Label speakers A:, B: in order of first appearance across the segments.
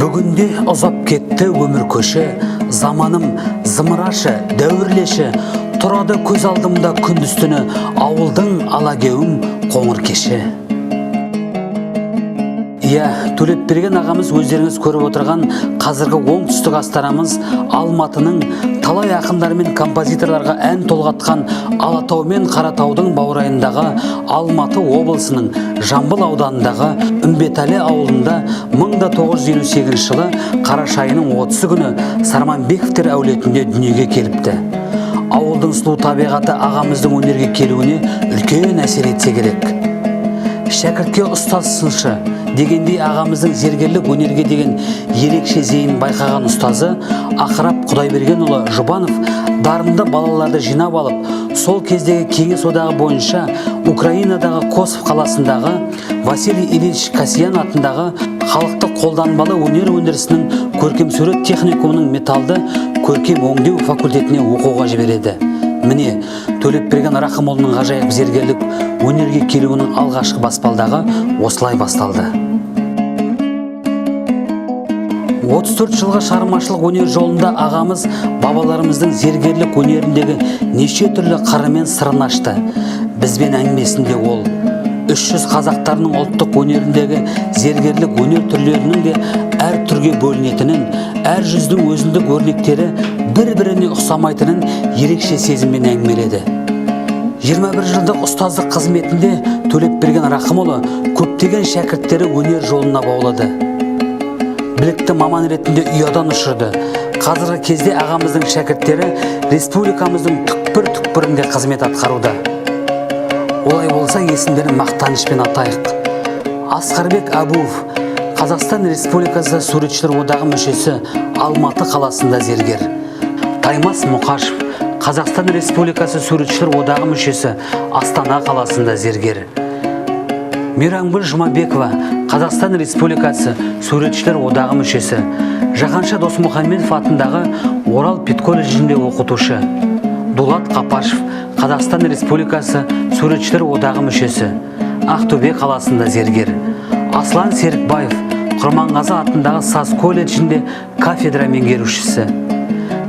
A: Бүгінде ұзап кетті өмір көші, заманым зымырашы, дәуірлеші, тұрады көз алдымда күндіз-түні, ауылдың алагеуім қоңыр кеші. Иә, Төлепберген ағамыз өздеріңіз көріп отырған қазіргі оңтүстік астанамыз Алматының талай ақындар мен композиторларға ән толғатқан Алатау мен Қаратаудың баурайындағы Алматы облысының Жамбыл ауданындағы Үмбетәлі ауылында 1958 жылы қараша айының 30 күні Сарманбековтер әулетінде дүниеге келіпті. Ауылдың сұлу табиғаты ағамыздың өнерге келуіне үлкен әсер етсе керек. Шәкіртке ұстаз сыншы дегендей ағамыздың зергерлік өнерге деген ерекше зейін байқаған ұстазы Ақырап Құдайбергенұлы Жұбанов дарынды балаларды жинап алып, сол кездегі Кеңес одағы бойынша Украинадағы Косов қаласындағы Василий Ильич Касьян атындағы халықтық қолданбалы өнер өндірісінің көркемсурет техникумының металды көркем өңдеу факультетіне оқуға жібереді. Міне, Төлепберген Рахымұлының ғажайып зергерлік өнерге келуінің алғашқы баспалдағы осылай басталды. 34 жылға шығармашылық өнер жолында ағамыз бабаларымыздың зергерлік өнеріндегі неше түрлі қыры мен сырын ашты. Бізбен әңгімесінде ол 300 қазақтарының ұлттық өнеріндегі зергерлік өнер түрлерінің де әр түрге бөлінетінін, әр жүздің өзіндік өрнектері бір-біріне ұқсамайтынын ерекше сезіммен әңгімеледі. 21 жылдық ұстаздық қызметінде Төлепберген Рахымұлы көптеген шәкірттері өнер жолына баулады. Білікті маман ретінде ұядан ұшырды. Қазіргі кезде ағамыздың шәкірттері республикамыздың түкпір-түкпірінде қызмет атқаруда. Олай болса, есімдерін мақтанышпен атайық. Асқарбек Абуов, Қазақстан Республикасы Суретшілер одағы мүшесі, Алматы қаласында зергер. Таймас Мұқашев, Қазақстан Республикасы Суретшілер одағы мүшесі, Астана қаласында зергер. Мейрамгүл Жұмабекова, Қазақстан Республикасы Суретшілер одағы мүшесі, Жақанша Досмұхамедов атындағы Орал педколледжінде оқытушы. Дулат Қапашев, Қазақстан Республикасы Суретшілер одағы мүшесі, Ақтөбе қаласында зергер. Аслан Серікбаев, Құрманғазы атындағы Саз колледжінде кафедра меңгерушісі.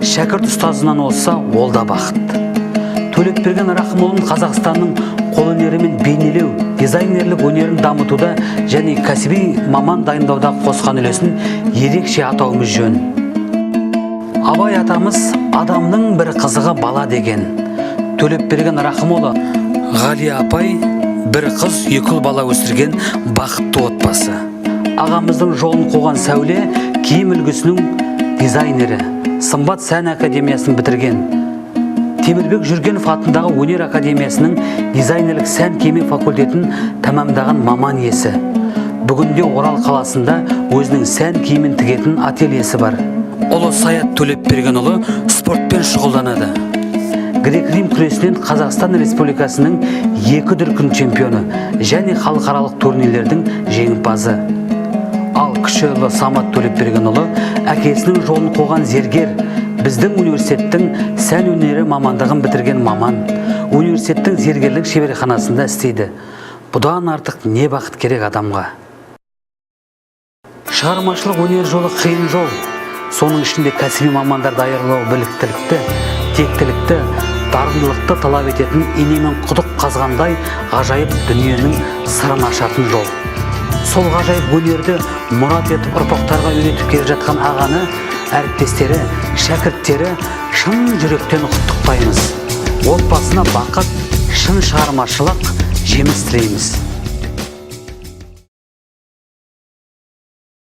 A: Шәкірт ұстазынан олса, ол да бақыт. Төлепберген Рахымұлын Қазақстанның қолөнері мен бейнелеу, дизайнерлік өнерін дамытуда және кәсіби маман дайындауда қосқан үлесін ерекше атауымыз жөн. Абай атамыз адамның бір қызығы бала деген. Төлепберген Рахымұлы Ғалия апай бір қыз, екі ұл бала өсірген бақытты отбасы. Ағамыздың жолын қуған сәуле киім үлгісінің дизайнері, Сымбат сән академиясын бітірген. Темірбек Жүргенов атындағы өнер академиясының дизайнерлік сән киім факультетін тәмамдаған маман иесі. Бүгінде Орал қаласында өзінің сән киімін тігетін ательесі бар. Ұлы Саят Төлепбергенұлы спортпен шұғылданады. Грек-рим күресінен Қазақстан Республикасының 2 дүркін чемпионы және халықаралық турнирлердің жеңімпазы. Ал кіші ұлы Самат Төлепбергенұлы әкесінің жолын қуған зергер, біздің университеттің сән өнері мамандығын бітірген маман, университеттің зергерлік шеберханасында істейді. Бұдан артық не бақыт керек адамға? Шығармашылық өнер жолы қиын жол. Соның ішінде кәсіби мамандар даярлау біліктілікті, тектілікті, дарындылықты талап ететін инемен құдық қазғандай ғажайып дүниенің сырын ашатын жол. Сол ғажайып өнерді мұрат етіп ұрпақтарға үйретіп келе жатқан ағаны, әріптестері, шәкірттері шын жүректен құттықтаймыз. Отбасына бақыт, шын шығармашылық, жеміс тілейміз.